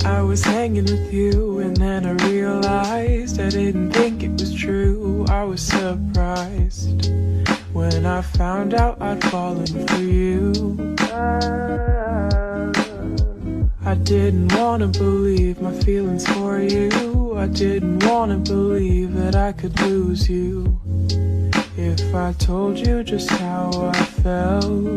I was hanging with you and then I realized I didn't think it was true. I was surprised when I found out I'd fallen for you. I didn't want to believe my feelings for you. I didn't want to believe that I could lose you. If I told you just how I felt,